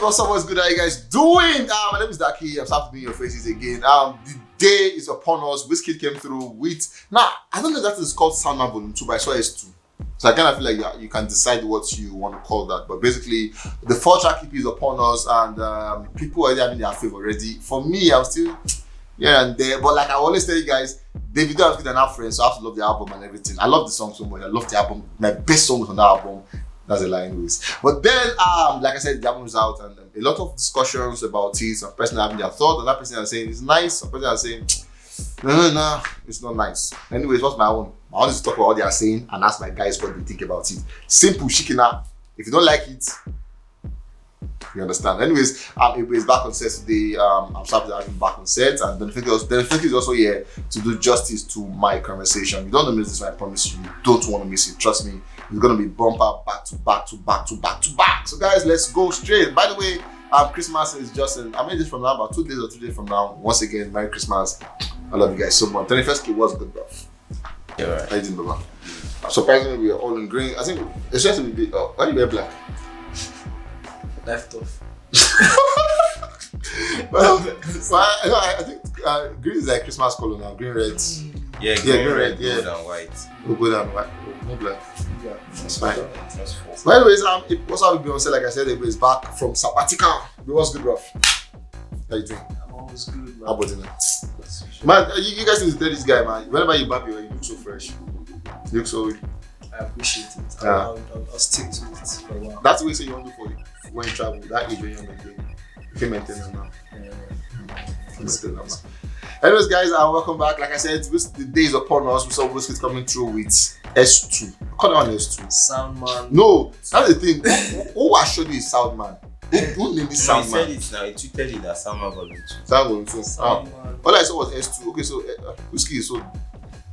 what's up? What's good? How you guys doing? My name is Daki. I'm starting to be in your faces again. The day is upon us. Wizkid came through with. Now, I don't know if that is called Soundman Volume 2, but I saw S2. So I kind of feel like you can decide what you want to call that. But basically, the 4-track EP is upon us, and people already having their fave already. For me, I'm still here and there. But like I always tell you guys, Davido and Wizkid are now friends, so I have to love the album and everything. I love the song so much. I love the album. My best song on the album. That's a lie anyways. But then, like I said, the album is out and a lot of discussions about it. Some person having their thought, and that person is saying it's nice. Some person are saying, no, it's not nice. Anyways, what's my own? My own is to talk about what they are saying and ask my guys what they think about it. Simple, shikina. If you don't like it, you understand. Anyways, everybody's back on set today. I'm happy to have him back on set, and Benefit is also here to do justice to my conversation. You don't want to miss this one, I promise you. You don't want to miss it. Trust me. It's gonna be bumper back to back to back to back to back. So guys, let's go straight. By the way, Christmas is just I made this from now about 2 days or 3 days from now. Once again, Merry Christmas. I love you guys so much. 21st kid was good, bro. Yeah, right. I didn't know. Surprisingly, we are all in green. I think it's just to be. Why do you wear black? Left off. I think green is like Christmas color now. Green, red. Yeah, green, red. Yeah, gold and white. Gold and white. No black. Yeah, that's fine. That's four. But anyways, what's up with Beyonce? Like I said, everybody's back from sabbatical. What's good, bro? How you doing? I'm always good, man. How about you? Man, you guys need to tell this guy, man. Whenever you bab you look so fresh. You look so. I appreciate it. Yeah. I'll stick to it for a while. That's the way you want to do for you when you travel. That age when you're maintain. You can maintain it now. Anyways, guys, welcome back. Like I said, the day is upon us. We saw Wizkid coming through with S2. Call that one S2. Soundman. No, that's the thing. Who actually is Soundman? Who named this Soundman? He said it now. He tweeted it that Soundman Volume 2. Soundman 2. Soundman. All I saw was S2. Okay, so Wizkid is so.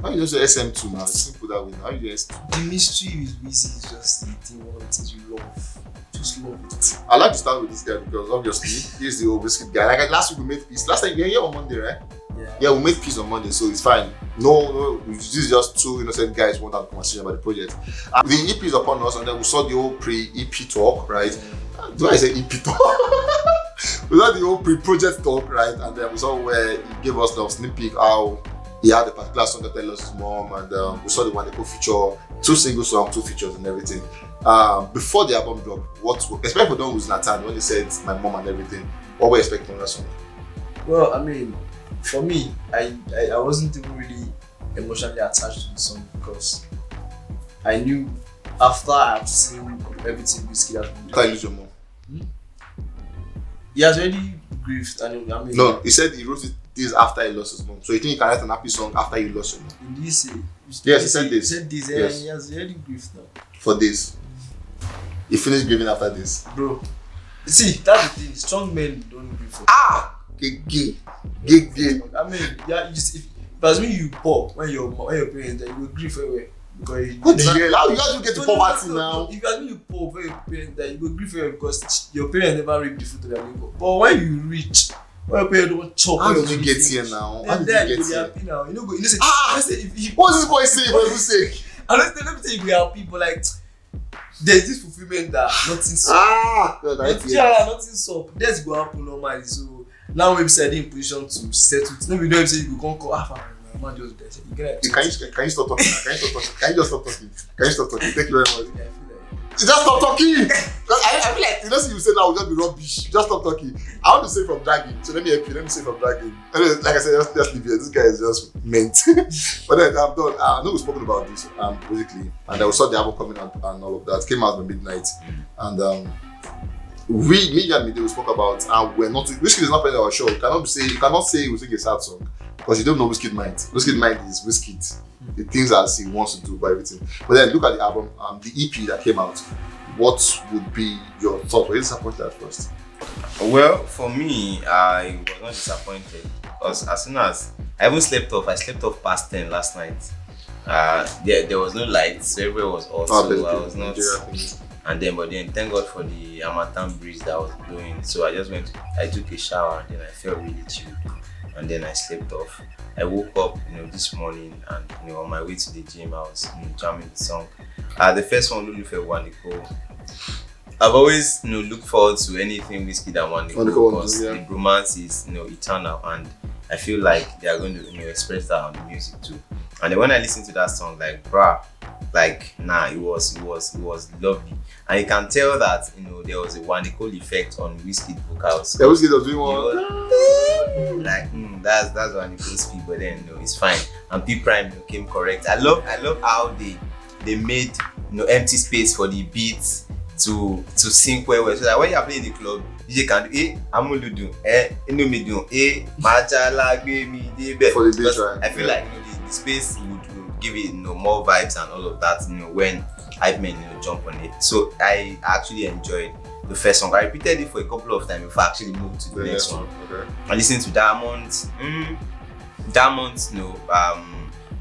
How you just say SM2 now? It's simple that way. How you do S2? The mystery with WIZ is just the thing, one of the things you love. Just love it. I like to start with this guy because obviously he's the old Wizkid guy. Like last week we made peace. Last time you were here on Monday, right? Yeah, we made peace on Monday, so it's fine. No, this is just two innocent guys who want to have a conversation about the project. The EP is upon us, and then we saw the whole pre-EP talk, right? Do I say EP talk? We saw the whole pre-project talk, right? And then we saw where he gave us the sneak peek how he had a particular song that lost his mom, and we saw the one they could feature 2 single songs, 2 features, and everything. Before the album dropped, especially for done with Zlatan when he said my mom and everything, what were you expecting from that song? Well, I mean, for me, I wasn't even really emotionally attached to the song because I knew after I've seen everything Wizkid has been doing. After you lose your mom? He has already grieved. I mean, no, he said he wrote it days after he lost his mom. So you think you can write an happy song after you lost your mom? In this, yes, he said this. He said this, yes. And he has already grieved now. For this. He finished grieving after this. Bro, see, that's the thing. Strong men don't grieve for. Gay. I mean, yeah, if as me you poor when your parents, you will grieve forever because what the hell? How you guys will get to poverty now? If as me you poor when your parents, you will grieve forever because your parents never reap the fruit of their labor. But when you rich, when your parents don't chop, how did you get here now? How did you get here? Happy now. You know, you say, what's this boy saying? For who's sake? Let me tell you, we are people like. There's this fulfillment that nothing stop. Nothing stop. That's go happen normally. So now we've said in position to settle it. No, we don't say you go call my man just there. Can you stop talking? Can you just stop talking? Thank you very much. Yeah, just stop talking. I feel like you say now will just be rubbish. Just stop talking. I want to say from dragging. So let me help you. Let me say from dragging. Like I said, just leave it. This guy is just meant. But then I'm done. I know we've spoken about this basically, and then we saw the album coming out and all of that. Came out by midnight, and me and Mide we spoke about and we're not. Wizkid is not playing our show. You cannot say we sing a sad song because you don't know Wizkid mind. Wizkid mind is Wizkid. The things as he wants to do by everything. But then look at the album, the EP that came out. What would be your thought? Were you disappointed at first? Well, for me, I was not disappointed because as soon as I even slept off, I slept off past 10 last night. There was no light, so everywhere was off, so I was not. But then thank God for the Harmattan breeze that was blowing. So I took a shower and then I felt really chilled. And then I slept off. I woke up, this morning and on my way to the gym, I was jamming the song. The first one, Lulu Fe Waniko. I've always looked forward to anything Wizkid and Wande because yeah. the bromance is eternal, and I feel like they are going to express that on the music too. And then when I listened to that song, like bruh, like it was lovely, and you can tell that there was a Wande effect on Wizkid vocals. Yeah, Wizkid was doing one. Like that's Wande speed, but then it's fine. And P Prime came correct. I love how they made empty space for the beats to sync well, so that when you are playing the club, DJ can do amuludu, inumidun, machalagbe mi debe. For the beat, right? I feel like the space would give it more vibes and all of that. When hype men jump on it. So I actually enjoyed the first song. I repeated it for a couple of times before I actually moved to the next one. Okay. I listened to Diamonds. Diamonds,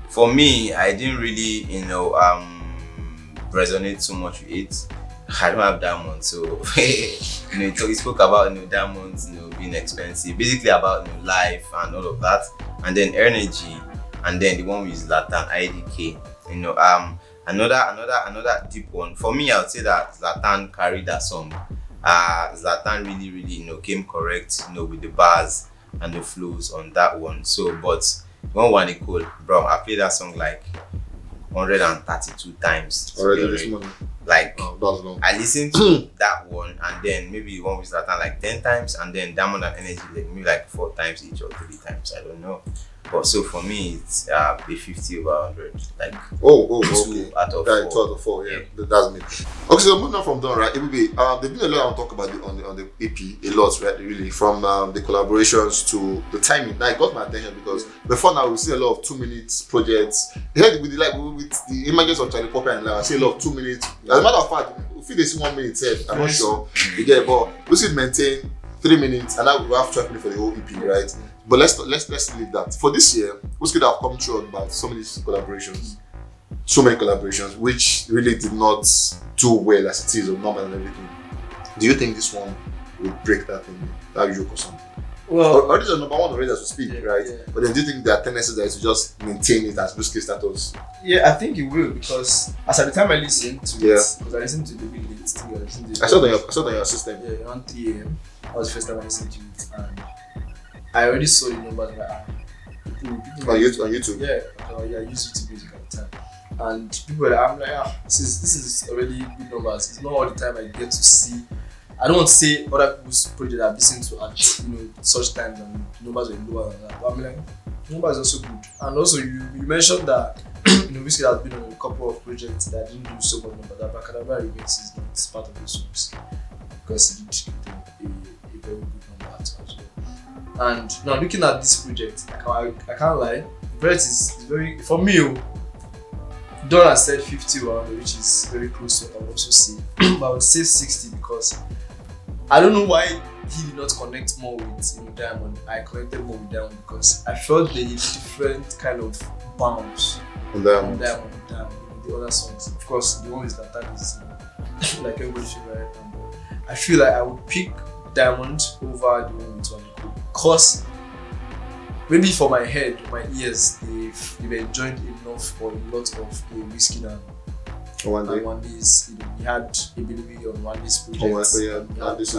for me, I didn't really, resonate so much with it. I don't have diamonds, so he spoke about diamonds, being expensive, basically about life and all of that, and then energy, and then the one with Zlatan, IDK. Another deep one for me. I would say that Zlatan carried that song. Zlatan really came correct, with the bars and the flows on that one. So, but one Nicole, bro, I played that song like 132 times already this morning. Like that's long. I listened to that one, and then maybe one with Zlatan like 10 times, and then Diamond and Energy maybe like 4 times each or 3 times. I don't know. But so for me, it's a 50 over 100. Like 2 out of 4. 2 out of 4. Yeah, that's me. Okay, so moving on from Don, right? It will be there's been a lot of talk about on the EP, a lot, right? Really, from the collaborations to the timing. Now it got my attention because before now we see a lot of 2 minutes projects. With the images of Charlie Popper and I see a lot of 2 minutes. As a matter of fact, if they see 1 minute set, I'm not sure you get it, but we should maintain 3 minutes, and now we have 12 minutes for the whole EP, right? But let's leave that. For this year, Wizkid have come through about so many collaborations, which really did not do well as it is on number and everything. Do you think this one will break that thing, that joke or something? Well, or this is number 1 already as we speak, right? Yeah. But then do you think there are tendencies that to just maintain it as Wizkid status? Yeah, I think it will, because as at the time I listened to it, because I listened to the big late, I saw that on your system. Yeah, around 3 a.m. That was the first time I listened to it, and I already saw the numbers like on YouTube. Yeah, I used YouTube music at the time, and people were like, I'm like, this is already good numbers. It's not all the time I get to see. I don't want to say other people's projects I've listened to at such times and numbers were lower than that. But I'm like, numbers are also good. And also you mentioned that Wizkid has been on a couple of projects that didn't do so much number. That Bacadabra remix is not part of those songs because it did a very good number as well. And now looking at this project, I can't lie, the project is very, for me, Don has said 50 around, which is very close to what I would also say. But I would say 60 because I don't know why he did not connect more with Diamond. I connected more with Diamond because I felt there is different kind of bounce on Diamond. The other songs. Of course, the one with Zlatan is like everybody should write it down. But I feel like I would pick Diamond over the one with Wande because maybe for my head, my ears, they've enjoyed enough or a lot of the Wizkid and Wande's, he had a bit on Wande's projects. He had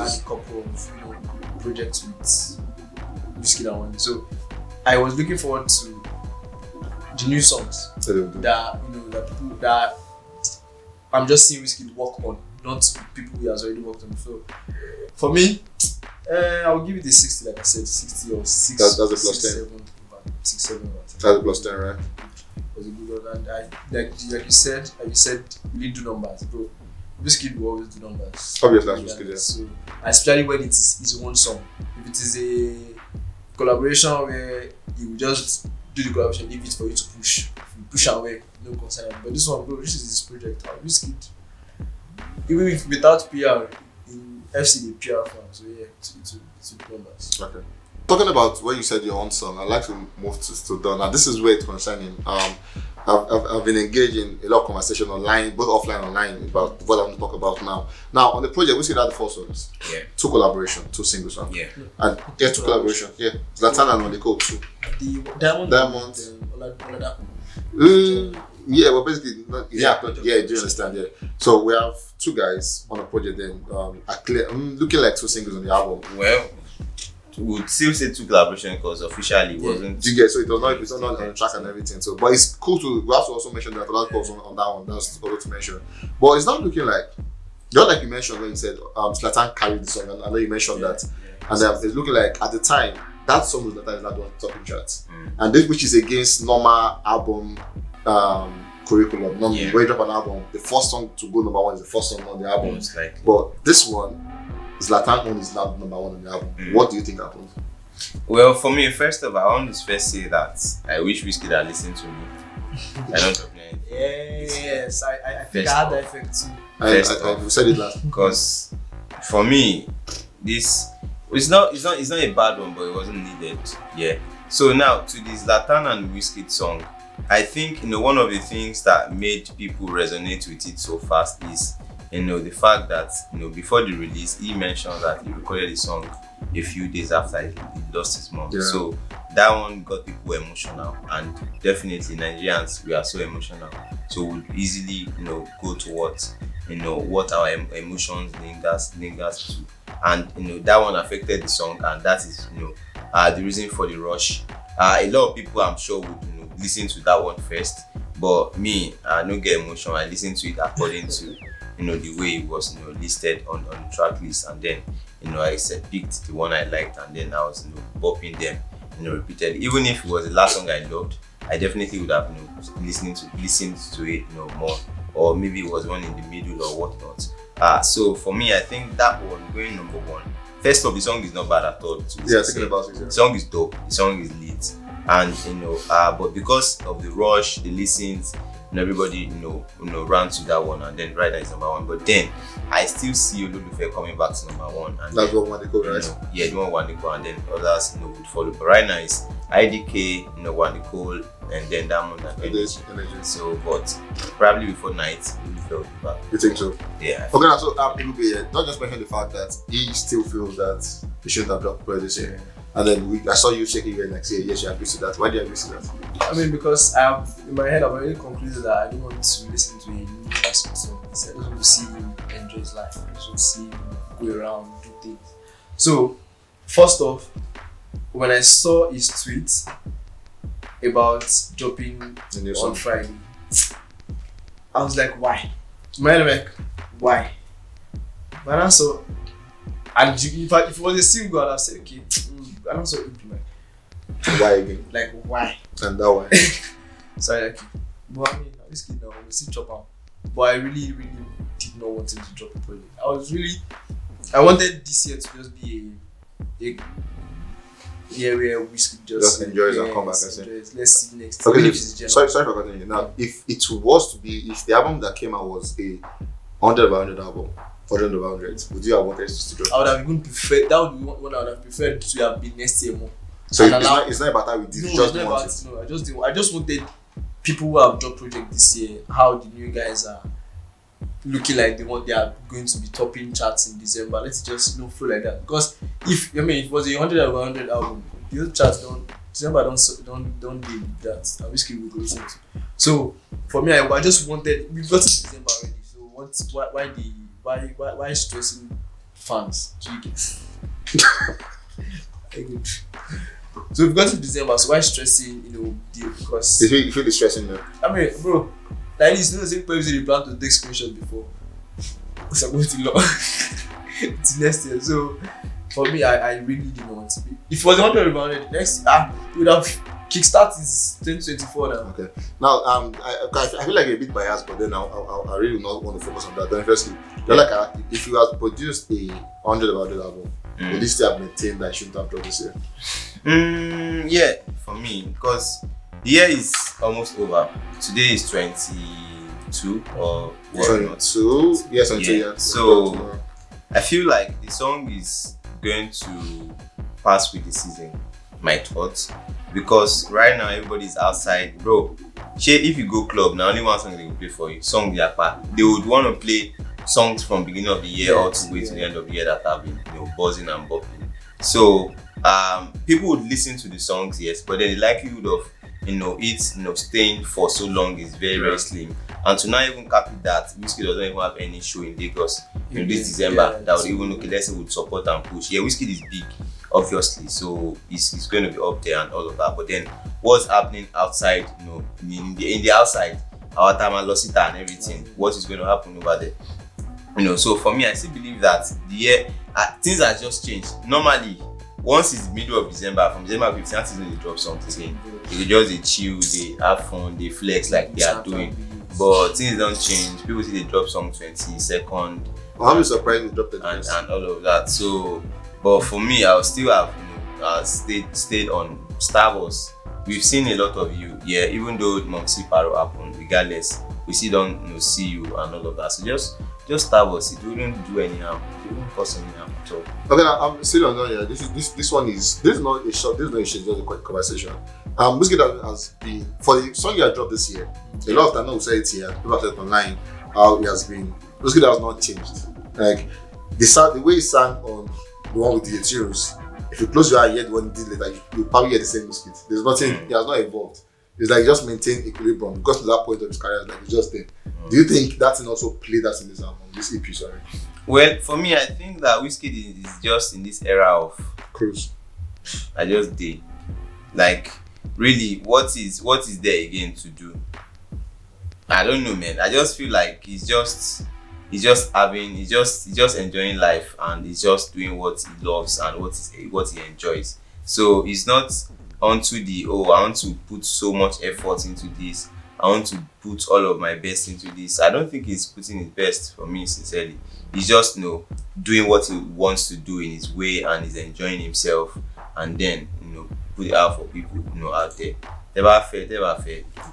a couple of projects with Wizkid and Wande. So I was looking forward to the new songs that I'm just seeing Wizkid work on, not people he has already worked on. So for me, I'll give it a 60, like I said, 60 or 6. That's a plus 10. 6, 7. That's a plus 10, right? Was a good one, and like you said, you need to do numbers, bro. Wizkid will always do numbers. Obviously, that's Wizkid, yeah. So, especially when it is his own song. If it is a collaboration where he will just do the collaboration, leave it for you to push. If you push away, no concern. But this one, bro, this is his project. Wizkid, even if without PR, in FC the PR fan, so yeah, it's numbers. Okay. Talking about when you said your own song, I'd like to move to Don. Now, this is where it's concerning. I've been engaged in a lot of conversation online, both offline and online, about what I'm going to talk about now. Now, on the project, we see that the 4 songs. Yeah. 2 collaboration, 2 single songs. Yeah. And 2 collaboration. Yeah. Zlatan and Wande 2. The Diamond. Yeah, well, basically, do you understand? Yeah. So we have two guys on a project. Then, looking like two singles on the album. Well, would still say two collaboration because officially it wasn't. Do you get so it was not on the track and everything. So, but it's cool to we have to also mention that other calls on that one. That's also to mention. But it's not looking like just like you mentioned when you said Zlatan carried the song. And I know you mentioned that, and it's looking like at the time that song was Zlatan is not on topping charts, and this which is against normal album curriculum. Normally, when you drop an album, the first song to go number one is the first song on the album. But this one. Zlatan one is now number one on the album. What do you think happened? Well, for me, first of all, I want to first say that I wish Wizkid had listened to me. I don't know. Yes, I think I had that effect too. I said it last. Because for me, this it's not a bad one, but it wasn't needed. Yeah. So now to this Zlatan and Wizkid song, I think one of the things that made people resonate with it so fast is the fact that before the release he mentioned that he recorded the song a few days after he lost his mom. So that one got people emotional, and definitely Nigerians, we are so emotional, so we'll easily go towards what our emotions lingers to, and that one affected the song, and that is the reason for the rush. A lot of people I'm sure would listen to that one first, but me, I don't get emotional. I listen to it according to the way it was listed on the track list, and then I picked the one I liked, and then I was bopping them repeatedly. Even if it was the last song I loved, I definitely would have listened to it more, or maybe it was one in the middle or whatnot. So for me, I think that one going number one. First off, the song is not bad at all. Thinking about it. The song is dope. The song is lit, and but because of the rush, the listens, and everybody ran to that one, and then right now it's number one. But then I still see Ololufe coming back to number one, and that's what Wandiko, right? Yeah, the one Wandiko, and then others would follow. But right now it's IDK, Wandiko, and then Diamond and Energy. So, but probably before night Ololufe will be back. You think so? Yeah. Okay, now so not just mention the fact that he still feels that he shouldn't have dropped this year. And then I saw you shaking your head like, say, yes, you agree to that. Why do you agree to that? I mean, because in my head, I've already concluded that I don't want to listen to a new Wizkid song. I just want to see him enjoy his life. I just want to see him go around, do things. So, first off, when I saw his tweet about dropping on Friday, I was like, why? My head, like, why? But also, and if it was a single, I'd have said, okay, I don't so implement. Why again? Like, why? And that why? Sorry, like, but I mean, this kid now, we see drop out. But I really, really did not want him to drop a project. I wanted this year to just be a year where we could just enjoy it and come back. Let's see next. Okay, sorry for cutting you. Now, if the album that came out was a 100 by 100 album, 100 by 100, would you have wanted to drop? I would have even preferred. That would be one I would have preferred to have been next year more. So it's not about how we did. I just wanted people who have dropped project this year, how the new guys are looking like they are going to be topping charts in December. Let's just flow like that. Because if it was a 100 by 100 album, the other charts December don't do that. I wish we would listen to. So for me, I just wanted, we've got to December already. So why stressing fans? So we've got to December, so why stressing, because you feel the stressing now? I mean, bro, like this, the same person you plan to take screenshots before. So I'm going to long to next year. So for me, I really didn't want to be. If it was 100 100, next we would have kickstart is 2024 now. Okay. Now I feel like a bit biased, but then I really not want to focus on that. Then firstly, if you had produced a 100 100 album, would you still have maintained that I shouldn't have dropped this year? Yeah, for me, because the year is almost over. Today is 22 or what? 22. Yes, 22. Yeah. So I feel like the song is going to pass with the season. My thoughts, because right now everybody's outside, bro. If you go club, now only one song they will play for you. Song they would want to play songs from beginning of the year all the way to the end of the year that have been buzzing and bopping. So people would listen to the songs, yes, but then the likelihood of staying for so long is very, very slim. And to not even cap it that Wizkid doesn't even have any show in Lagos this December that would even let's say would support and push. Yeah, Wizkid is big, obviously, so he's going to be up there and all of that. But then what's happening outside, in the outside, our time and Losita and everything, what is going to happen over there? So for me, I still believe that the year things have just changed. Normally, once it's the middle of December, from December 15th, that's when they drop something. They just they chill, they have fun, they flex like they are doing. But things don't change. People say they drop song 22nd. I'm surprised they dropped it and all of that. So, but for me, I'll still have stayed on Star Wars. We've seen a lot of you, even though Moxie Paro happened, regardless, we still don't see you and all of that. So just Star Wars, it wouldn't do any harm, it wouldn't cause any harm at all. Okay, I'm still on here. This one is not a short, this is not a shit, just a quick conversation. Wizkid has been, for the song you have dropped this year, a lot of time, I will say it here, people have said it online, how it has been, Wizkid has not changed. Like, the way he sang on the one with the Ethereals, if you close your eye, hear the one he did later, you probably hear the same Wizkid. There's nothing, he has not evolved. It's like just maintain equilibrium because to that point of his career, like it's just there. Do you think that thing also played that in this album, this EP, sorry? Well, for me, I think that Wizkid is just in this era of cruise. I just did. Like, really, what is there again to do? I don't know, man. I just feel like he's just enjoying life and he's just doing what he loves and what he enjoys. So he's not onto the I want to put so much effort into this. I want to put all of my best into this. I don't think he's putting his best, for me, sincerely. He's just doing what he wants to do in his way and he's enjoying himself and then put it out for people out there. Never fair.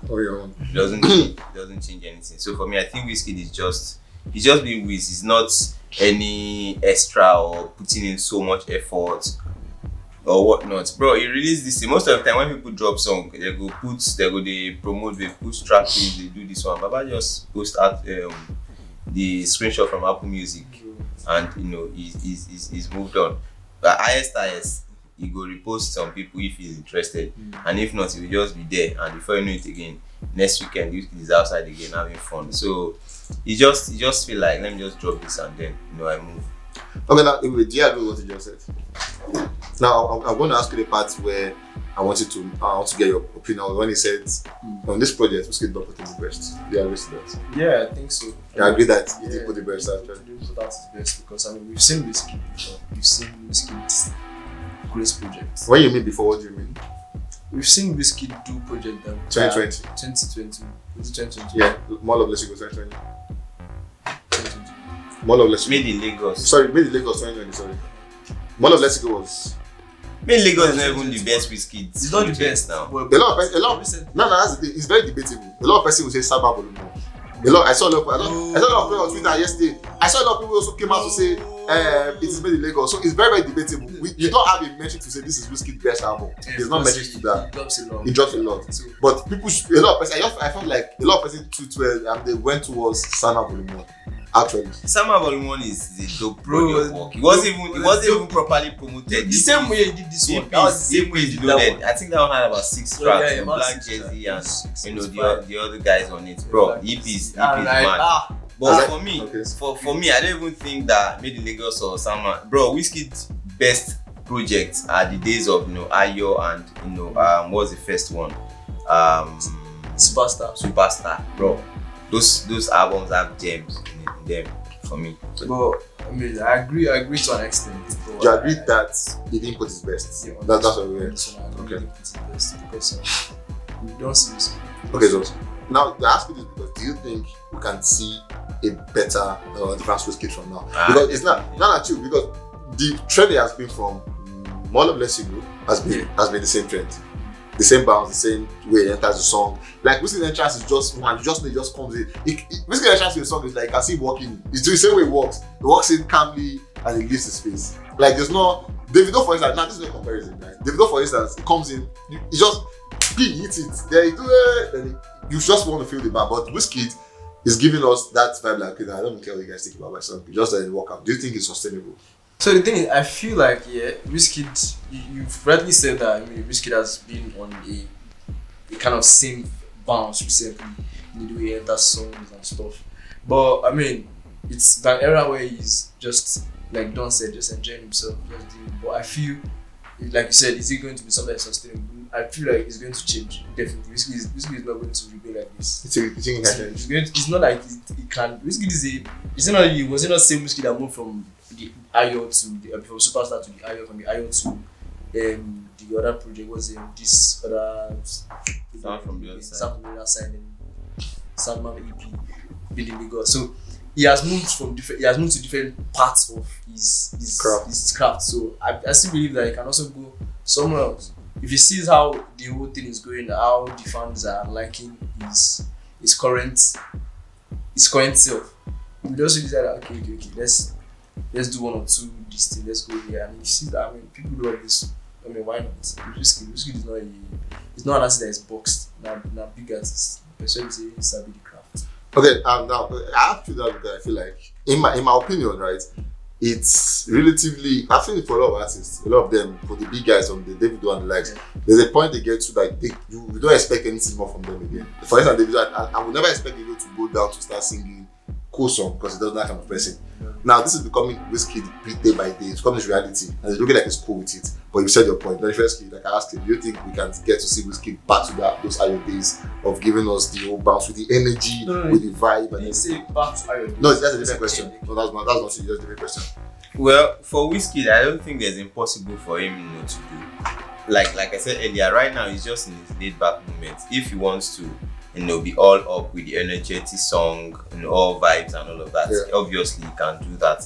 Oh yeah. It doesn't change anything. So for me, I think Wizkid is he's just being Wiz. He's not any extra or putting in so much effort or whatnot. Bro, he released this thing. Most of the time when people drop song, they promote, they push track page, they do this one. Baba just post out the screenshot from Apple Music and he's moved on. But highest he go repost some people if he's interested, and if not, he will just be there. And before you know it again, next weekend he's outside again having fun. So he just feel like, let me just drop this and then I move. Okay, now do you agree with what you just said? Now I'm going to ask you the part where I want to get your opinion when he said on this project Wizkid don't put in the best. Do you agree with that? Yeah, I think so. I agree that he did put the best actually. He did put out his best because we've seen Wizkid before. We've seen Wizkid's great projects. When you mean before, what do you mean? We've seen Wizkid do project that 2020. 2020. Was it 2020? Yeah, more of Less Go 2020. More of Less Made in Lagos. Sorry, Made in Lagos 2020. Sorry. More of Less Go was. Made in Lagos is not even the best Wizkid. It's not the best now. A lot of that's the thing. It's very debatable. A lot of people will say Saba Volume 1. I saw a lot of people on Twitter yesterday. I saw a lot of people also came out to say it is made in Lagos. So it's very, very debatable. You don't have a metric to say this is Wizkid's best album. There's no metric to that. It drops a lot. But people, a lot of person, I felt like a lot of person they went towards Sana Volume 1. Actually, Sama Volume 1 is a dope project work. It wasn't even properly promoted. The same way he did this one. That was the same way he did that one. I think that one had about 6 tracks. Yeah, Black Jersey and the other guys on it. Bro, EP is mad. But for me, for me, I don't even think that Made in Lagos or Sama. Bro, Wizkid's best projects are the days of Ayo and what's the first one? Superstar, bro. Those albums have gems in them for me. But I agree to an extent. You agree that he didn't put his best? Yeah, that's what we heard. Okay. Didn't put his best because we don't see this. Okay, so now I ask you this because do you think we can see a better advanced Wizkid from now? Because it's not true, because the trend has been from More of Less Go has been the same trend. The same bounce, the same way it enters the song. Like Wizkid's entrance is just one, you just know it just comes in. Wizkid's entrance to the song is like, I see him walking. It's the same way he walks. He walks in calmly and he leaves his space. Like there's no Davido, for instance. Now this is no comparison, right? Davido, for instance, he comes in, he just hits it. Then he do it, then you just want to feel the band. But Wizkid is giving us that vibe like, I don't care what you guys think about my song. You just let it work out. Do you think it's sustainable? So the thing is, I feel like Wizkid, you've rightly said that. I mean, Wizkid has been on a a kind of same bounce recently in the way he enters songs and stuff. But I mean, it's an era where he's just like Don said, just enjoying himself, just doing. But I feel, like you said, is it going to be something sustainable? I feel like it's going to change definitely. Wizkid is not going to remain like this. It's not like it can. Wizkid was it not same Wizkid that moved from the Ayo to the from Superstar to the Ayo, from the Ayo to the other project was this other Sound from the other side and Sandman EP Billy Miguel. So he has moved to different parts of his craft. So I still believe that he can also go somewhere else. If he sees how the whole thing is going, how the fans are liking his current self, he will also decide that okay, let's do one or two this thing, let's go here. And if he sees that, I mean, people love this. I mean, why not? Wizkid is not an artist that is boxed. Not big artist. Especially say it's a big craft. Okay, now I have to do that because I feel like, in my opinion, right, it's relatively, I feel for a lot of artists, a lot of them, for the big guys on the Davido and the likes, there's a point they get to like you don't expect anything more from them again. For instance, Davido, I would never expect Davido to go down to start singing cool song because he doesn't that kind of person. Now this is becoming Wizkid day by day. It's becoming his reality, and it's looking like it's cool with it. But you said your point. Then firstly, like I asked him, do you think we can get to see Wizkid back to those Ayo days of giving us the whole bounce with the energy, with the vibe? And say back to Ayo days. No, that's a different question. No, that's not it. That's a different question. Well, for Wizkid, I don't think there's impossible for him, to do. Like I said earlier, right now he's just in his laid back moment. If he wants to, be all up with the energetic song and all vibes and all of that, obviously you can do that.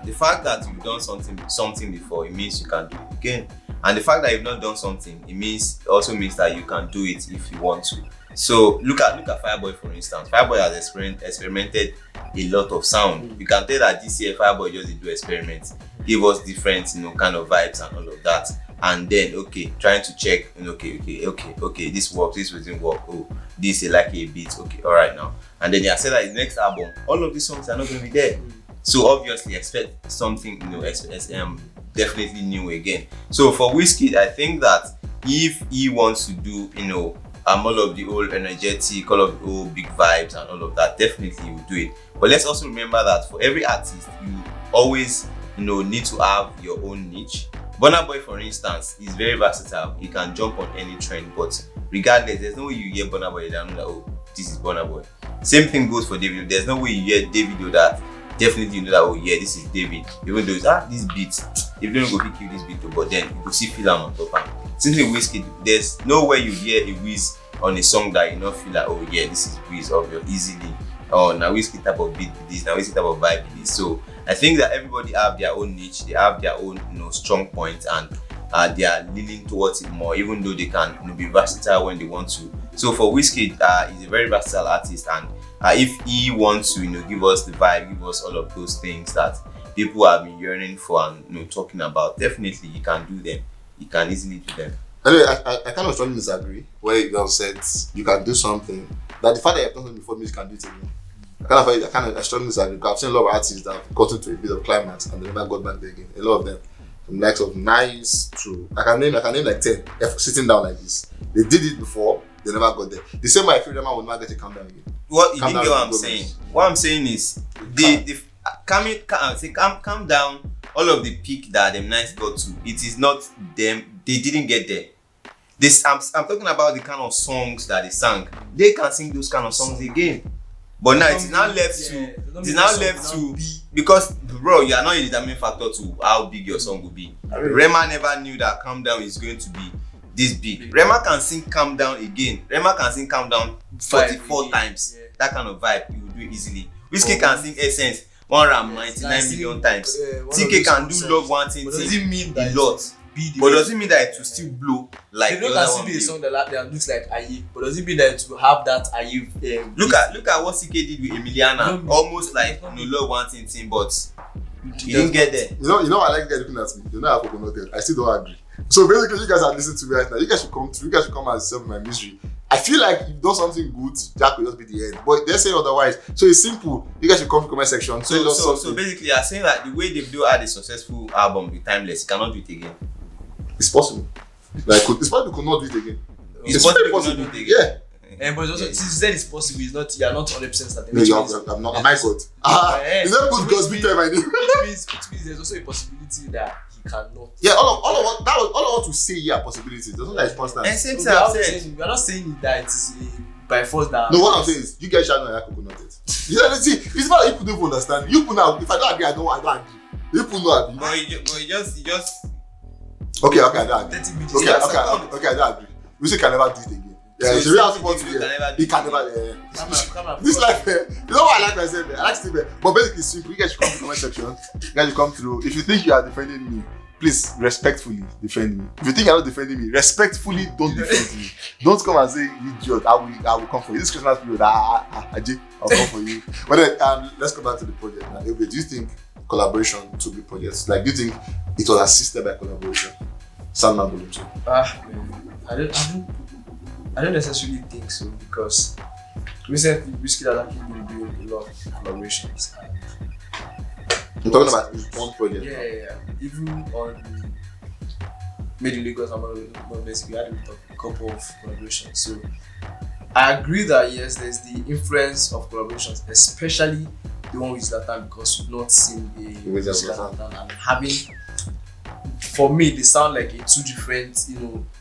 The fact that you've done something before, it means you can do it again. And the fact that you've not done something, it also means that you can do it if you want to. So look at Fireboy, for instance. Fireboy has experimented a lot of sound. You can tell that this year Fireboy just did do experiments, give us different kind of vibes and all of that. And then trying to check, okay, this works, this doesn't work. Oh, this is like a beat, okay, all right now. And then he has said that his next album, all of these songs are not going to be there. So obviously expect something, definitely new again. So for Wizkid, I think that if he wants to do, all of the old energetic, all of the old big vibes and all of that, definitely he will do it. But let's also remember that for every artist, you always, need to have your own niche. Burna Boy, for instance, is very versatile. He can jump on any trend, but regardless, there's no way you hear Burna Boy that know that this is Burna Boy. Same thing goes for Davido. There's no way you hear Davido that definitely know that this is David. Even though it's this beat, if you don't go pick you this beat, but then you go see feel on top. And simply Wizkid, there's no way you hear a Wiz on a song that you not feel like this is Wiz easily. Now Wizkid type of beat with this, now Wizkid type of vibe with this. So I think that everybody have their own niche, they have their own strong points, and they are leaning towards it more, even though they can be versatile when they want to. So for Wizkid, he's a very versatile artist, and if he wants to give us the vibe, give us all of those things that people have been yearning for and talking about, definitely he can do them. He can easily do them. Anyway, I kind of strongly disagree where you said you can do something that the fact that you have done something before means you can do it again. I strongly disagree because I've seen a lot of artists that have gotten to a bit of climax and they never got back there again. A lot of them, from the likes of Nice to I can name like 10 sitting down like this. They did it before, they never got there. The same way I feel them will never get to calm down again. What you didn't get what I'm saying? What I'm saying is calm down. All of the peak that them Nice got to, it is not them. They didn't get there. I'm talking about the kind of songs that they sang. They can sing those kind of songs again. But now it is now left to because bro, you are not a determining factor to how big your song will be. Rema never knew that Calm Down is going to be this big. Rema can sing Calm Down again. Rema can sing Calm Down 44 times. That kind of vibe you will do it easily. Wizkid can sing Essence 199 million times. TK can do Love 120 a lot. But does it mean that it will still blow like the other one? Be a song that looks like Ayi, but does it mean that it will have that Ayi? Look at what CK did with Emiliana, almost like Love 120, but he didn't get there. You know, I like guys looking at me. You know, I have coconut. I still don't agree. So basically, you guys are listening to me right now. You guys should come through. You guys should come and solve my misery. I feel like you've done something good, Jack will just be the end. But they say otherwise. So it's simple. You guys should come to the comment section. So basically, you're saying that the way Davido had a successful album with Timeless, he cannot do it again. It's possible. Like it's possible we could not do it again. It's very possible. possible. Yeah. But it's also, since you said it's possible, it's not, you're not 100% certain. No, I'm not. Am I God? Is that good because we tell my name? Which means there's also a possibility that he cannot. Yeah, all I want to say here are possibilities. It doesn't like it's constant. And same thing I've said. We're not saying that it's by force that. No, what I'm saying is, you guys shall know I coconut it. You know, see, it's not that people don't understand. You put now, if I don't agree, I don't agree. You put no agree. But you just. Okay, I don't agree. 30 minutes. Okay, I don't agree. We say can never do it again. Yeah, So it's a real you support. He can never. Come on. This life, you know what I like myself. I like Steve, but basically it's simple. You guys should come to the comment section. You guys should come through. If you think you are defending me, please respectfully defend me. If you think you're not defending me, respectfully don't defend me. Don't come and say you idiot. I will come for you. This Christmas period, Ajay, I'll come for you. But then, let's go back to the project. Now, do you think collaboration to be projects? Like, do you think it was assisted by collaboration? Sandman Volume 2. I don't necessarily think so, because recently Wizkid has actually been doing a lot of collaborations. You're talking about his own project. Yeah. Even on Made in Lagos, basically had a couple of collaborations. So I agree that yes, there's the influence of collaborations, especially the one with Zlatan, because we've not seen a With Zlatan, and having, for me, they sound like a two different,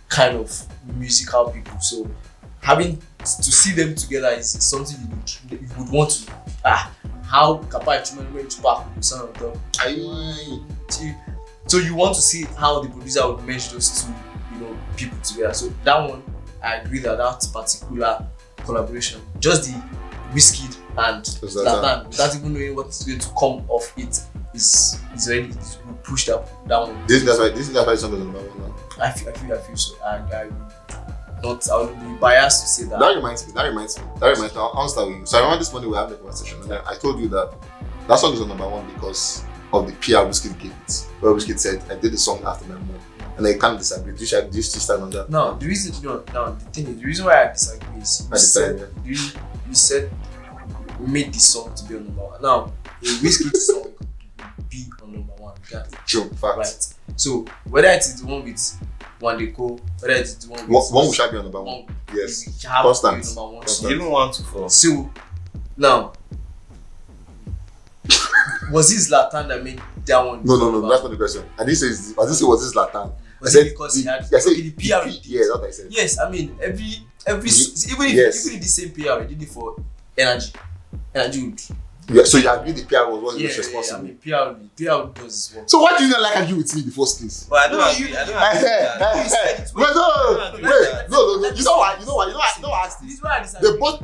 kind of musical people. So having to see them together is something you would want to. How Kappa to back with some of them. So you want to see how the producer would merge those two, people together. So that one, I agree that particular collaboration, just the Wizkid and Zlatan, without even knowing what's going to come of it, is already pushed up down. This is why something number one now. I feel so. I would be biased to say that. That reminds me. I'll start with you. So I remember this morning we were having a conversation, and then I told you that song is on number one because of the PR Wizkid gave it. Where Wizkid said, "I did the song after my mom," and I can't disagree. Do you still stand on that? No, the reason why I disagree is you said made the song to be on number one. Now, a Wizkid song could be on number one. True, fact. Right. So whether it is the one with One Day Go, whether it is the one with one shall be on number one. Yes. Constant. Even 1 to 4. So now, was it Zlatan that made that one? No, that's not the question. I didn't say was it Zlatan. I said because he had the PR. Yeah, that's what I said. Yes, I mean every even if the same PR, he did it for energy would. Yeah, so you agree the PR was what he was responsible. I mean PR does his work. So why do you not like argue with me in the first place? But I don't agree. No. You know why? I asked this. They both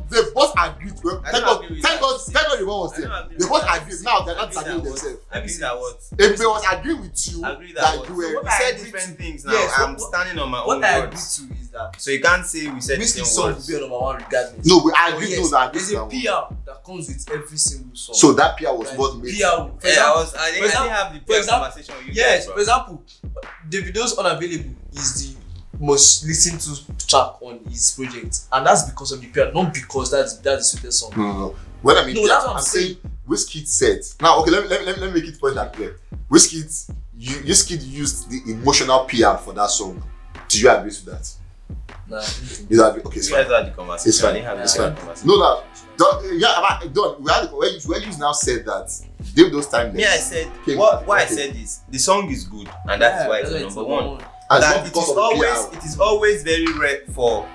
agreed. Thank God the one was there. They both agreed. Now they're not disagreeing with themselves. Agree that what? If they was agreeing with you, agree that you were. We said different things now. I'm standing on my own words. What I agree to is that. So you can't say we said the Wizkid same song words. will be on number one regardless. No, I agree. There's a PR that comes with every single song. So that PR was what made. I didn't have the PR conversation with you. Yes, for example, Davido's Unavailable is the most listened to track on his project, and that's because of the PR, not because that's the sweetest song. No. When I mean, that's what I'm saying. Wizkid said. Now, okay, let me make it point that clear. Wizkid used the emotional PR for that song. Do you agree to that? Nah. You agree? Okay, it's fine. You guys had the conversation. It's fine. I didn't have It's the fine. conversation. No, that. We had where you now said that Davido's time. Me, I said why I said this. The song is good, and that's why it's number one. That it is always very rare for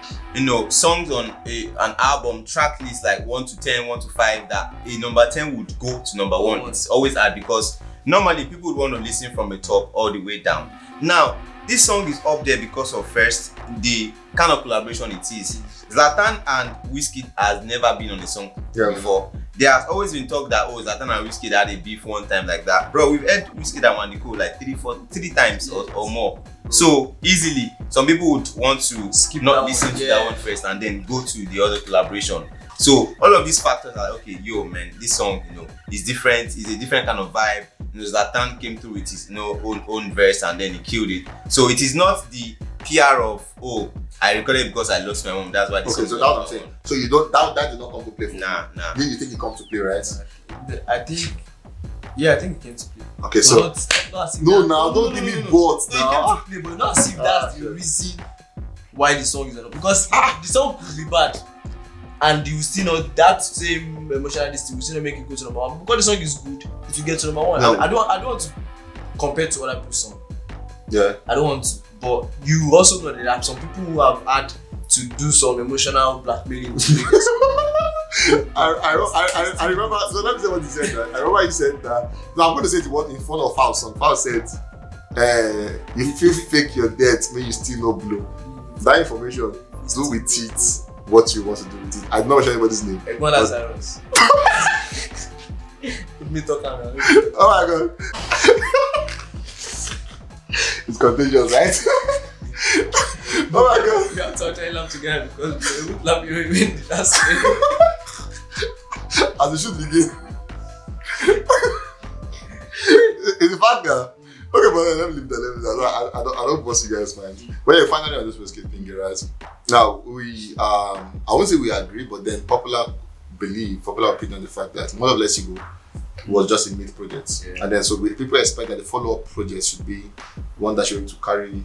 songs on an album track list like 1 to 10, 1 to 5 that a number 10 would go to number 1. It's always hard because normally people would want to listen from the top all the way down. Now this song is up there because of first the kind of collaboration it is. Zlatan and Wizkid has never been on a song before. There has always been talk that Zlatan and Wizkid had a beef one time like that. Bro, we've heard Wizkid and Wandiko like three times or more. So easily, some people would want to listen to that one first and then go to the other collaboration. So all of these factors are like, okay, man, this song, is different. It's a different kind of vibe. Zlatan came through with his own verse and then he killed it. So it is not the PR of I recorded because I lost my mom. That's why. Okay, so that's what I'm saying. So you don't that did not come to play for you. Nah. Then you think it comes to play, right? I think it came to play. Okay, so don't give me bots now. It came to play, but not as if that's the reason why the song is not, because the song could be bad and you still know that same emotional distance will still not make it go to number one. Because the song is good, it will get to number one. No. I don't want to compare to other people's song. Yeah. I don't want to. But you also know that there are some people who have had to do some emotional blackmailing to make it. I remember, so let me say what he said. Right? I remember he said that, no, I'm going to say it was in front of House. And House said, if you fake your death, may you still no blow. That information, do with it what you want to do with it. I don't know anybody's name. Egmont Lazarus. Me talking about Oh my god. It's contagious, right? Oh my god. We have to try laugh together because we would laugh even in the last day. As it should begin. It's the fact that, okay, but let me leave that. I don't boss you guys, man. When you finally on this Wizkid thing, right? Now I won't say we agree, but then popular opinion, the fact that More of Less You Go was just a mid project, and then so people expect that the follow-up project should be one that should carry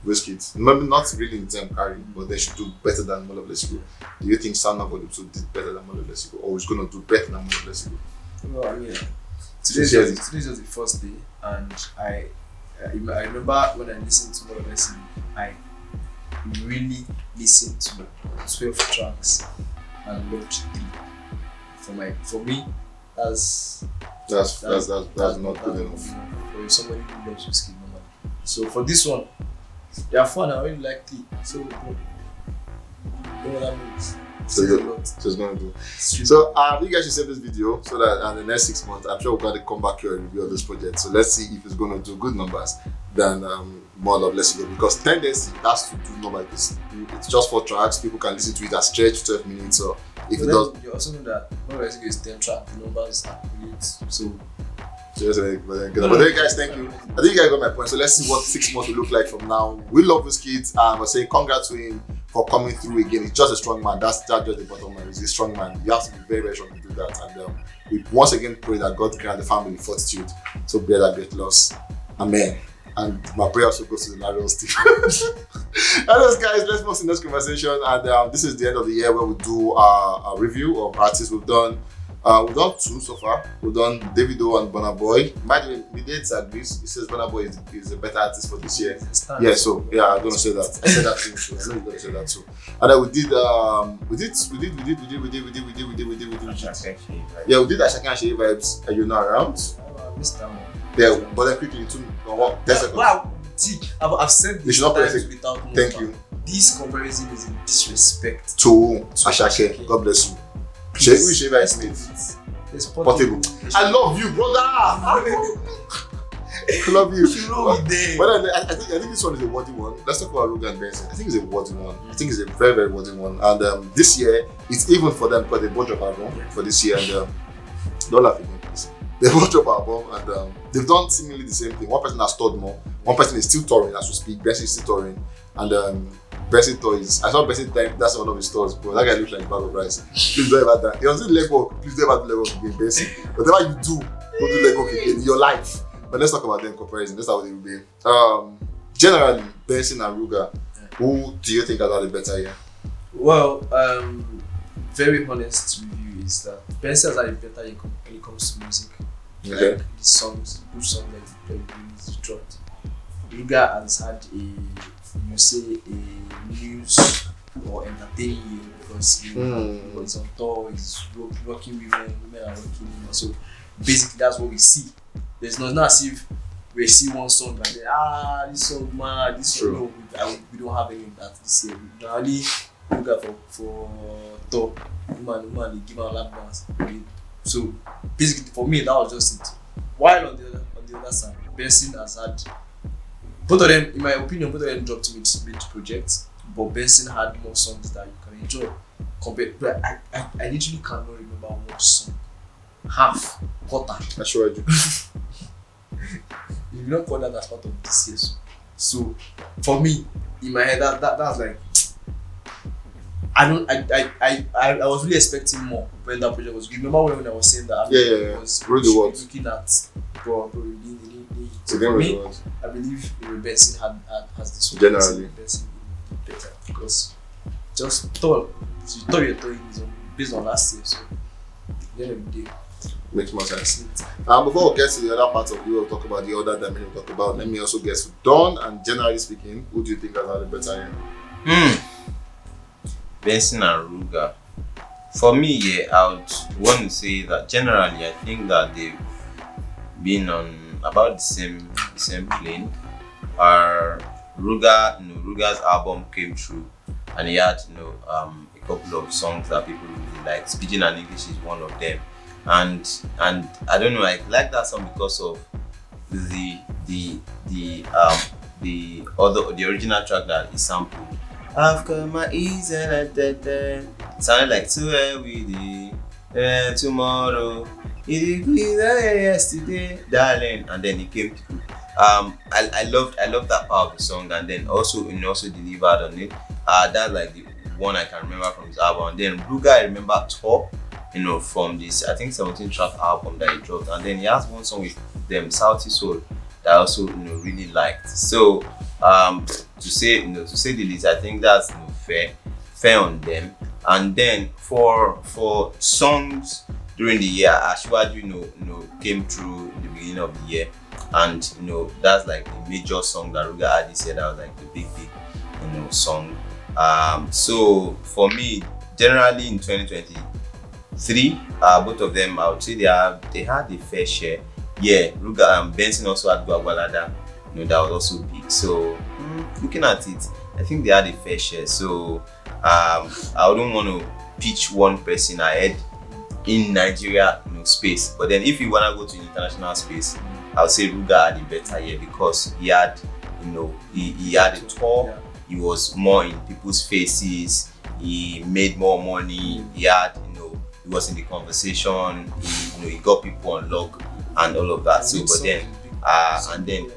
Wizkid. Maybe not really in term carry, but they should do better than More of Less You Go. Do you think Sound Volume 2 did better than More of Less You Go, or is going to do better than More of Less You Go? Well, I mean, today's just the first day, and I remember when I listened to More of Less You Go, I really listened to 12 tracks and loved 3. For me, that's not good enough. For somebody who loves Wizkid normally. So for this one, they are fun. I really like 3. So you know what that means. So it's gonna do. So you guys should save this video so that in the next 6 months, I'm sure we're gonna come back here and review of this project. So let's see if it's gonna do good numbers than More of Less You Go, because 10 days it has to do number. It's just 4 tracks. People can listen to it as stretch 12 minutes. So if it does, you also know that More of Less You Go is 10 tracks. The numbers are great. So. But then guys, thank you. I think you guys got my point. So let's see what 6 months will look like from now. We love Wizkid. I say congrats to him for coming through again. He's just a strong man. That's just the bottom line. He's a strong man. You have to be very, very strong to do that. And we once again pray that God grant the family fortitude to bear that great loss. Amen. And my prayer also goes to the Larios team. Anyways, guys, let's move to the next conversation. And this is the end of the year where we do a review of artists we've done. We've done 2 so far. We've done Davido and Burna Boy. By the way, we did agrees. He says Burna Boy is a better artist for this year. Yeah, so yeah, I'm gonna say that. I said that too. So I know you're gonna say that too. And then we did Ashake and Shea vibes. Are you not around? I missed that one. Yeah, but then quickly, 10 seconds. Wow, see, I've said this times without more. Thank you. This comparison is in disrespect to Ashake. God bless you. Which Shea vibes made? It's Portable. I love you, brother. I love you. But I think this one is a worthy one. Let's talk about Ruga and Benson. I think it's a worthy one. I think it's a very, very worthy one. And this year, it's even for them because they both drop album for this year. And don't laugh again, please. They both drop album and they've done seemingly the same thing. One person has toured more. One person is still touring as we speak. Benson is still touring. And Benson toys. I saw Benson time. That's one of his stores, bro. That guy looks like a bag of rice. Please don't ever that. He was doing leg work. Please don't ever do leg work again, Benson. Whatever you do, don't do leg work again in your life. But let's talk about them comparison. That's how they will be. Generally, Benson and Ruga, who do you think has had a better year? Well, very honest review is that Benson has had a better year when it comes to music. Okay. Like the songs, good songs that he dropped. Ruga has had a news or entertaining year because he was on tour, he's working women are working him. So basically that's what we see. There's not as if we see one song and then this song man, this song we don't have any of that this year. We only look at for tour, woman they give out lap dance. So basically for me that was just it. While on the other side, Benson has had both of them, in my opinion, dropped mid projects, but Benson had more songs that you can enjoy. But I literally cannot remember one song. Half, quarter. I sure I do. You don't call that as part of this year. So for me, in my head, that's like I was really expecting more when that project was. Remember when I was saying that? I was looking at bro, so for me, I believe Benson has this one. Generally. Benson better. because just thought you're throwing based on last year. So at the end of the day, makes more sense. Before we get to the other part of you, we'll talk about the other dimension we'll talk about. Let me also get to Don, and generally speaking, who do you think has had a better year? BNXN and Ruga. For me, yeah, I would want to say that generally I think that they've been on about the same plane. Ruga's album came through, and he had a couple of songs that people really liked. Speaking and English is one of them, and I don't know, I like that song because of the original track that he sampled. I've got my ease and sounded like to with the tomorrow. It be there yesterday, darling, and then he came through. I loved that part of the song, and then also delivered on it. That's like the one I can remember from his album. And then Ruga, I remember Top, from this I think 17 track album that he dropped, and then he has one song with them, Salty Soul, that I also really liked. So to say the least, I think that's fair on them. And then for songs during the year, Ashwaju came through in the beginning of the year, and that's like the major song that Ruga had this year. That was like the big song. So for me, generally in 2023, both of them, I would say they had a fair share. Yeah, Ruga BNXN also had Gwagwalada, that was also big. So looking at it, I think they had a fair share. So I wouldn't want to pitch one person ahead in Nigeria space. But then if you wanna go to international space, I would say Ruga had a better year because he had he had a tour. He was more in people's faces. He made more money. He had he was in the conversation. He got people on log and all of that. So but then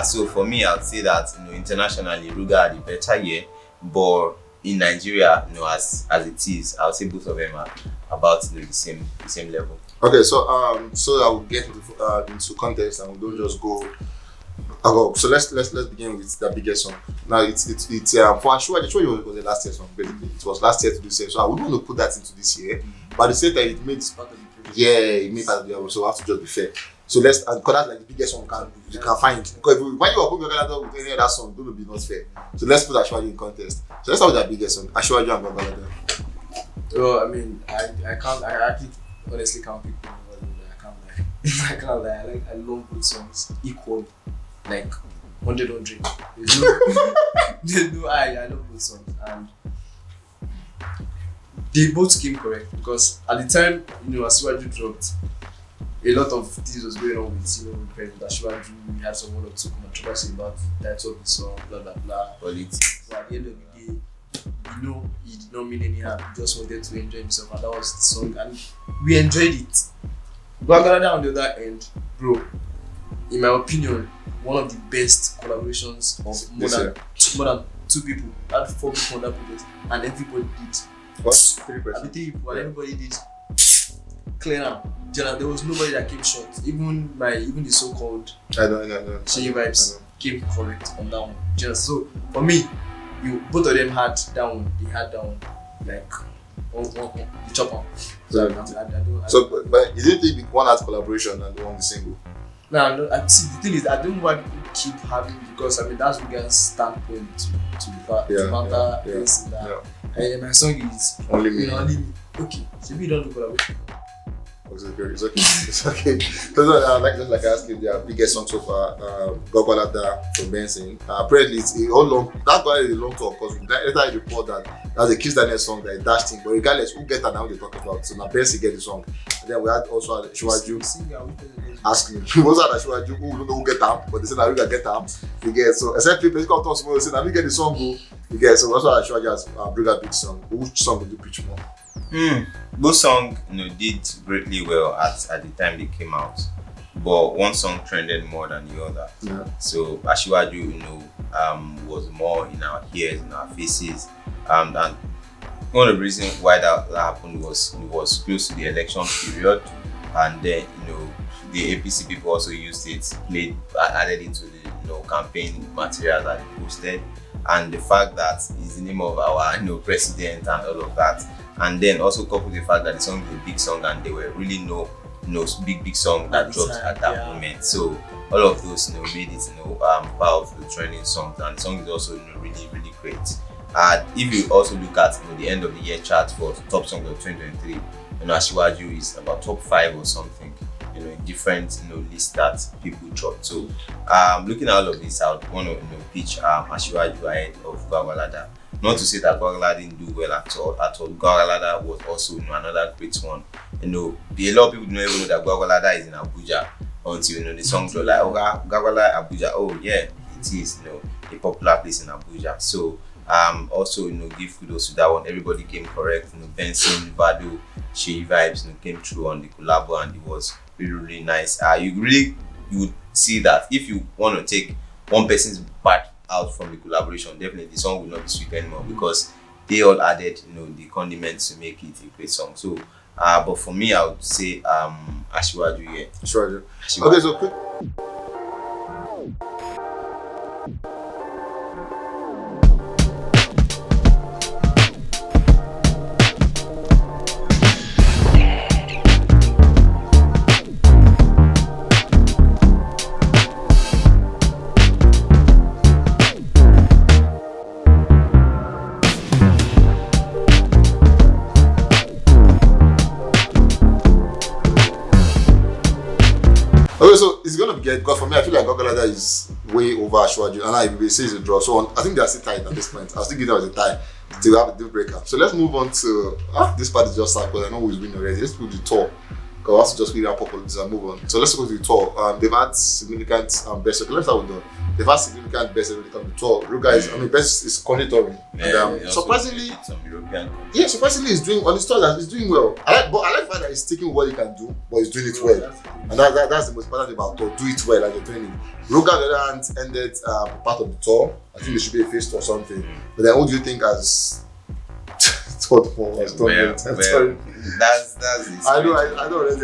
so for me, I'd say that internationally Ruga had a better year, but in Nigeria, as it is, I would say both of them are about the same level. Okay, so I will get into context, and we don't just go. So let's begin with the biggest song. Now it's for sure. The show was the last year's song. Basically, it was last year to this year. So I wouldn't want to put that into this year, but at the same time, it made part of the previous. It made part of the album. So I have to just be fair. So because that's like the biggest song you can find. Because when you are putting Babalada with any other song, it will be not fair. So let's put Ashwaju in context. So let's start with the biggest song, Ashwaju and Babalada. Well, I mean, I actually honestly can't pick one. I can't lie. I can't lie. I love good songs equal, like 100. There's no I love good songs, and they both came correct because at the time, Ashwaju dropped, a lot of things was going on with President Ashwaju. We had one or two controversy about the title of the song, blah blah blah. Politics. So at the end of the day, he did not mean any harm. He just wanted to enjoy himself, and that was the song, and we enjoyed it. Gwagwalada on the other end, bro, in my opinion, one of the best collaborations of more than 2 people. I had 4 people on that project, and everybody did. What? 3 people. 3 people, and everybody did. Clear now. There was nobody that came short. Even the so-called Shey vibes came correct on that one. So for me, both of them had that one. They had that one like the chopper. But is it the one has collaboration and the one the single? No. See, the thing is, I don't know why people keep having, because that's Ruga's standpoint to counter this and that. And my song is Only Me. Okay, so we don't do collaboration. It's okay. So like I asked you, their biggest song so far, Gwagwalada from BNXN. Apparently it's a whole long. That's why it's a long talk, because later I report that's a Kiss Daniel song that dashed in. But regardless, who get that now they talk about. So now BNXN get the song. And then we had also Ashwaju asking. We also had Ashwaju who don't know who get that, but they say that we get that. You get so except people come to us tomorrow say now we get the song go. You get so we also had Ashwaju as Ruga big song. Which song would you pitch more? Both songs did greatly well at the time they came out, but one song trended more than the other. So Ashwaju was more in our ears, in our faces, and one of the reasons why that happened was it was close to the election period, and then the APC people also used it, added it to the campaign material that they posted, and the fact that it's the name of our president and all of that, and then also coupled with the fact that the song is a big song and there were really no big song that dropped at that moment. So all of those made it part of the trending songs, and the song is also really really great. If you also look at the end of the year chart for top songs of 2023, Asiwaju is about top 5 or something, in different lists that people dropped. So looking at all of this, I would want to pitch Asiwaju ahead of Gwagwalada. Not to say that Gwagwalada didn't do well at all. Gwagwalada was also another great one. A lot of people don't even know that Gwagwalada is in Abuja until the songs were like, oh, Gwagwalada Abuja. Oh yeah, it is a popular place in Abuja. So also give kudos to that one. Everybody came correct. Benson, Vado, Shea Vibes came through on the collabo, and it was really really nice. You would see that if you want to take one person's part out from the collaboration, definitely the song will not be sweet anymore, because they all added the condiments to make it a great song. So but for me, I would say Asiwaju, yeah. Asiwaju. Okay, so quick. Okay, so it's gonna be good, because for me, I feel like Gwagwalada is way over Asiwaju, and I say it's a draw. So I think they are still tied at this point. I was thinking there was a tie to have a deal breaker. So let's move on to this part is just sad because I know who's winning already. Let's go to the tour. Because I want to just read up on this and move on. So let's go to the tour. They've had significant best. Okay, let's start with they've had significant best when it comes to tour. Look guys, best is currently touring. And surprisingly, surprisingly he's doing on his tour, he's doing well. I like the fact that he's taking what he can do, but he's doing it well. And that's the most important thing about tour. Do it well and you're training. Ruga on the other hand ended part of the tour. I think there should be a phase 2 or something. But then what do you think as that's I know already.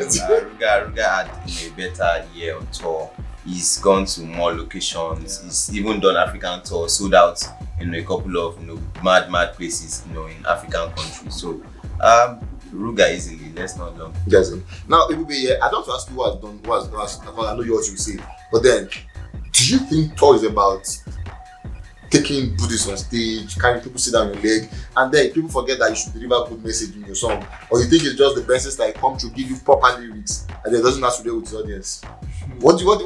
Ruga had a better year on tour. He's gone to more locations. He's even done African tour, sold out a couple of mad places in African countries. So Ruga easily. Let's not long. Yes. Now it will be I don't want to ask you what I know you what you say. But then, do you think tour is about taking Buddhists on stage, carrying people sit down on your leg, and then people forget that you should deliver good message in your song? Or you think it's just the best that come to give you proper lyrics and it doesn't have to do with the audience? What would you call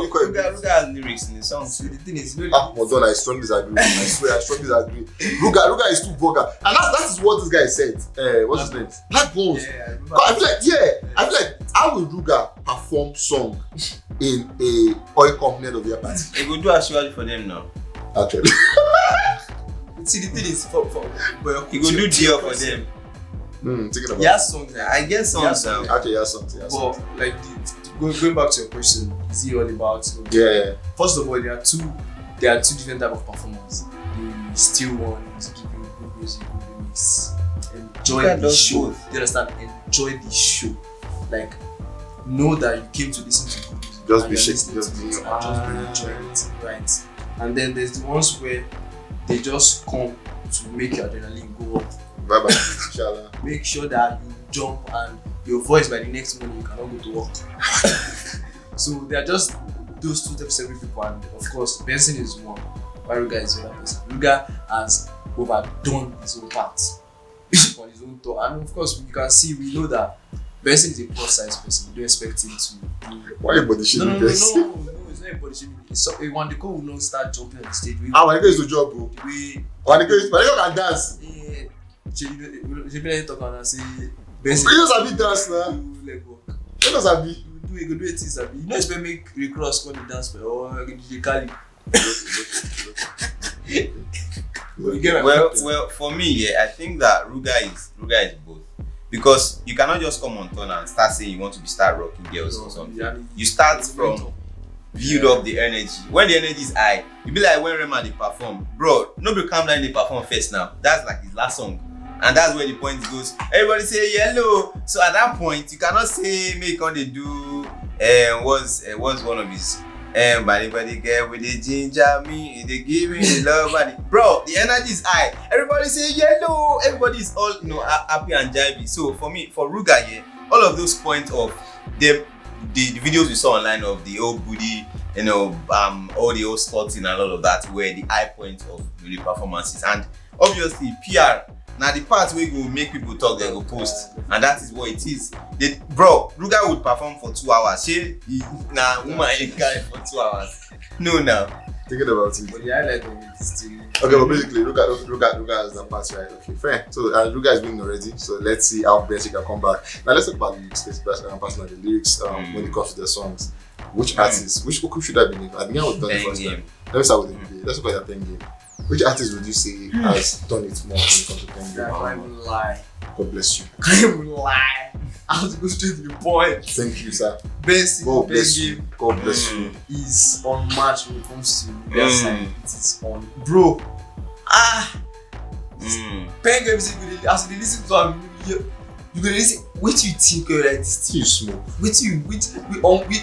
it? Ruga has lyrics in the song. So the thing is, Madonna, I strongly disagree. I swear, I strongly disagree. Ruga is too vulgar, and that is what this guy said. What's his name? Black Bones. I feel like how will Ruga perform song in a oil company of your party? He will do Asiwaju for them now. Actually. See, the thing is, for he will do deal for them. Thinking about yeah, songs. I guess songs. Okay, yeah, songs. But like going back to your question, is it all about? Yeah. First of all, there are two different type of performers. The still one is giving good music, good lyrics. Enjoy the show. Both. You understand? Enjoy the show. Like, know that you came to listen to good music. Just be shaking. Just be enjoying it, right? And then there's the ones where they just come to make your adrenaline go up. Bye-bye, inshallah. Make sure that you jump and your voice by the next morning you cannot go to work. So they are just those two types of people, and of course Benson is one, while Ruga is the other person. Ruga has overdone his own part on his own tour, and of course we know that Benson is a plus size person. We don't expect him to do. Why you body shaming this? No, it's not a body shaming. It's when the will not start jumping on the stage. When the girl is to job, bro. When the girl can dance. She be talk and say Benson. You know sabi dance na. Leg work. You know sabi. You go do it sabi. You know expect make recross come the dance for or DJ Kali. Well, for me, I think that Ruga is both. Because you cannot just come on turn and start saying you want to start rocking girls or something. You start from build up the energy. When the energy is high, you be like when Rema they perform. Bro, nobody calm down, they perform first now. That's like his last song. And that's where the point goes. Everybody say yellow. So at that point, you cannot say make on they do what's one of his Body girl with the ginger me, they give me the love body. Bro, the energy is high. Everybody say yellow. Everybody is all happy and jivey. So for me, for Ruga here, all of those points of the videos we saw online of the old booty, all the old sporting and all of that were the high points of the performances. And obviously PR. Now the part where you make people talk, they go post, and that is what it is. Bro, Ruga would perform for 2 hours. Woman ain't guy for 2 hours. No, now. Thinking about it. But the highlight of it is still. Okay, but basically, Ruga has the pass, right? Okay, fair. So Ruga is winning already. So let's see how Benson can come back. Now let's talk about the lyrics. Personally, the lyrics when it comes to their songs. Which artists? Which should I believe? I think I would done the first time. Let me start with the Let's look at the pen game. Which artist would you say has done it more when it comes to pen game? I can't even lie. God bless you. I can't even lie. I have to go straight to the point. Thank you, sir. Benson, God bless you. God bless you. Is unmatched when it comes to their side. It is on, bro. Pen game is good. As you listen to him, you gonna listen. What do you think of like this thing? You smoke.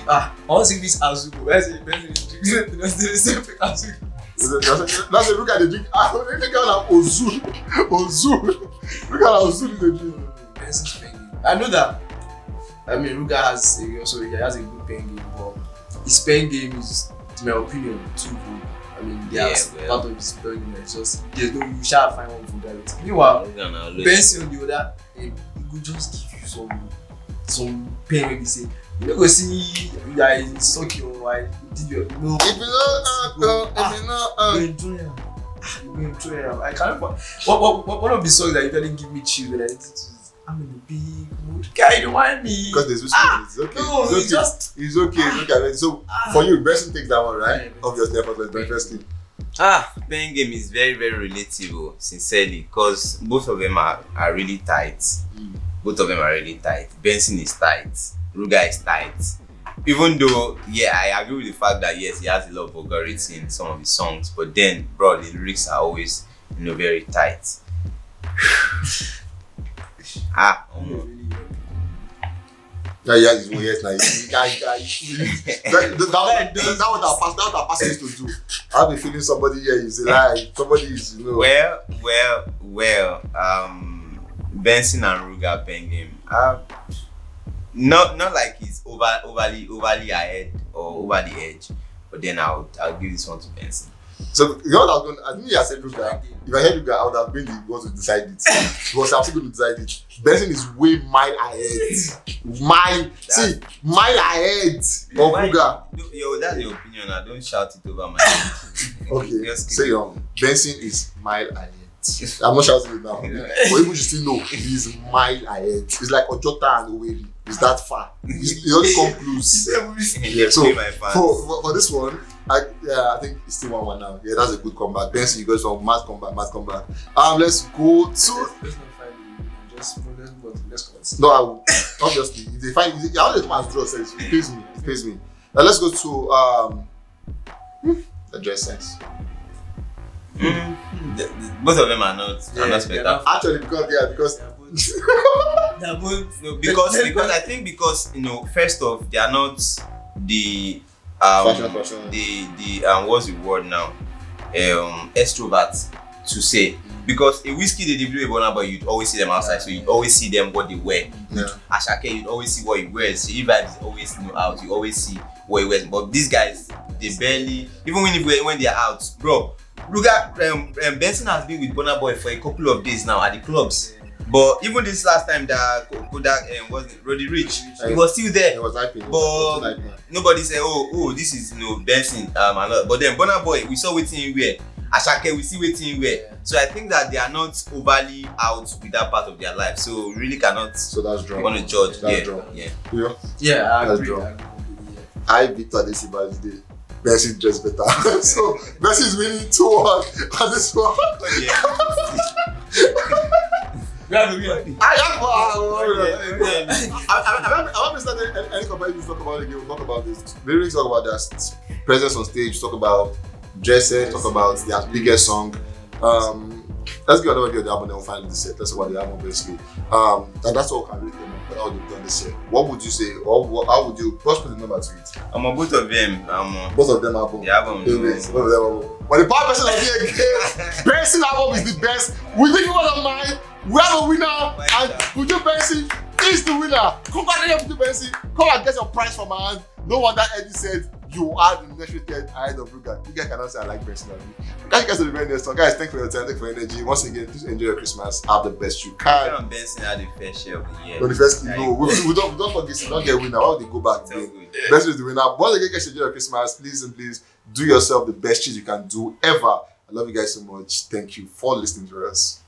I want to say this Azuko. Where's the Benson is drinking? That's the same thing Azuko. That's a look at the drink. I think I have Ozul. Look at Ozul in the drink. Benson's pen game. I know that. I mean, Ruga has a good pen game, but his pen game is, in my opinion, too good. I mean, part of his pen game is just you shall find one vulgarity. Meanwhile, Benson on the other, he could just give you some pen when he say, you know, go see you guys suck your wife. Did you know? If you enjoy him. I can't remember. One of the songs that usually give me chills when I listen to is I'm in a big mood. Guy, you don't mind me. Because there's Wizkid. It's okay. No, it's okay. Look at it. So for you, Benson takes that one, right? Yeah, obviously, effortless. First thing. Playing game is very, very relatable, sincerely, because both of them are really tight. Both of them are really tight. Benson is tight. Ruga is tight. Even though, I agree with the fact that yes, he has a lot of vulgarity in some of his songs, but then, bro, the lyrics are always, very tight. Yes, That was our pastor used to do. I've been feeling somebody here is a lie. Somebody is, Well, Benson and Ruga pen game. Not like he's overly ahead or over the edge, but then I'll give this one to Benson. So you know what I was going? I think I said Ruga. If I heard Ruga, I would have been the one to decide it. Because I'm still going to decide it. Benson is way mile ahead. Mile ahead of Ruga. Yo, that's your opinion. I don't shout it over my head. Okay, say Benson is mile ahead. I'm not shouting it now. But people should still know he's mile ahead. It's like Ojota and Oweri. It's that far. He only come close. So for this one, I think it's still 1-1 now. Yeah, that's a good comeback. Benson, you guys from mad comeback. Let's go to. No, obviously, if they find, I always match draw says it pays me. Now let's go to the dress sense. Both of them are not spectacular. Actually, because because I think first off, they are not the fashion. the what's the word now? Extrovert to say. Because a Wizkid they do a Burna Boy, you'd always see them outside, so you'd always see them what they wear. Ashake, you'd always see what he wears. So Vibes is always out, you always see what he wears. But these guys, they barely, even when they're out, bro. Ruga, Benson has been with Burna Boy for a couple of days now at the clubs. But even this last time that Kodak was Roddy Rich, he was still there. He was hyping. But nobody said, oh, this is Benson. But then Burna Boy, we saw waiting in wear. Ashake, we see waiting in wear. So I think that they are not overly out with that part of their life. So we really cannot. So that's draw. Want to judge? Yeah. I agree. I beat this birthday. Benson just better. So Benson is winning 2-1 on this one. I haven't started any competition to talk about the game. We'll talk about this. Lyrics talk about their presence on stage, talk about dresses, talk about their biggest song. Let's get another video of the album, then we'll finally set. Let's talk about the album basically. And that's all we can rate them on. how they've done this year. What would you say, or how would you put the number to it? Both of them. Both of them album. The album. Both of them album. But the power person of the year again, Benson album is the best. We think about the mind. We have a winner, and Buju Benson is the winner. Congratulations, Buju Benson. Come and get your prize from my hand. No wonder Eddie said you are the next rated ahead of Ruga. You guys cannot say I like Benson. Guys, you guys are the very next one. Guys, thank you for your time, thank you for your energy. Once again, please enjoy your Christmas. Have the best you can. Benson had the fair share of the year. No, the first, no, we don't forget. You don't get winner. Why would they go back again? Benson is the winner. Once again, guys, enjoy your Christmas. Please and please do yourself the best cheese you can do ever. I love you guys so much. Thank you for listening to us.